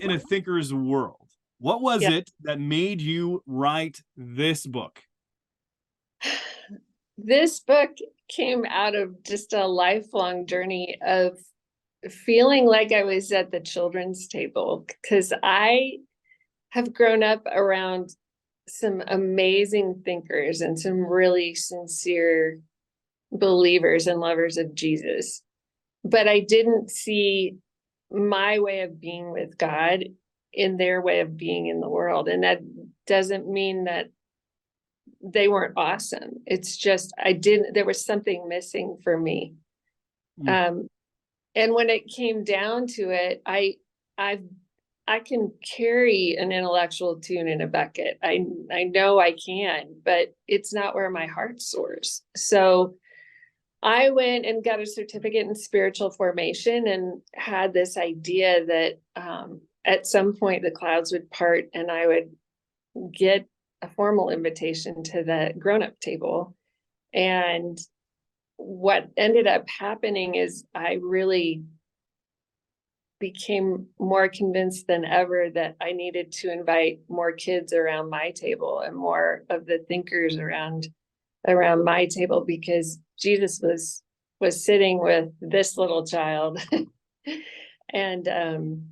in a thinker's world. What was Yeah. it that made you write this book? This book came out of just a lifelong journey of feeling like I was at the children's table, because I have grown up around some amazing thinkers and some really sincere believers and lovers of Jesus. But I didn't see my way of being with God in their way of being in the world. And that doesn't mean that they weren't awesome. It's just there was something missing for me. Mm. And when it came down to it, I can carry an intellectual tune in a bucket. I know I can, but it's not where my heart soars. So I went and got a certificate in spiritual formation and had this idea that at some point the clouds would part and I would get a formal invitation to the grown-up table. And what ended up happening is I really became more convinced than ever that I needed to invite more kids around my table and more of the thinkers around my table, because Jesus was sitting with this little child. And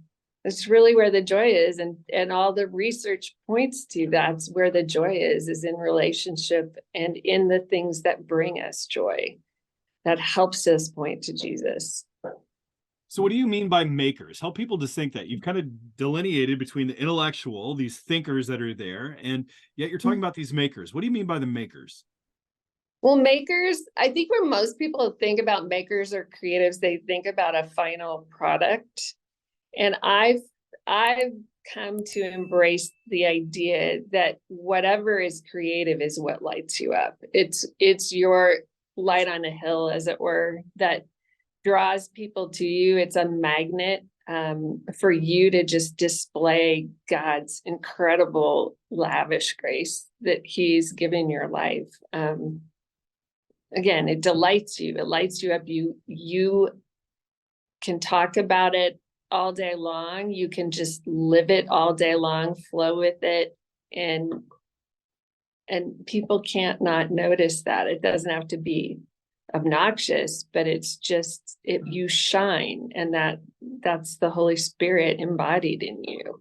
it's really where the joy is, and all the research points to that's where the joy is in relationship and in the things that bring us joy, that helps us point to Jesus. So what do you mean by makers? Help people to think that. You've kind of delineated between the intellectual, these thinkers that are there, and yet you're talking about these makers. What do you mean by the makers? Well, makers, I think when most people think about makers or creatives, they think about a final product. And I've come to embrace the idea that whatever is creative is what lights you up. It's your light on a hill, as it were, that draws people to you. It's a magnet for you to just display God's incredible, lavish grace that He's given your life. Again, it delights you. It lights you up. You can talk about it all day long. You can just live it all day long, flow with it, and people can't not notice that. It doesn't have to be obnoxious, but it's just you shine, and that's the Holy Spirit embodied in you.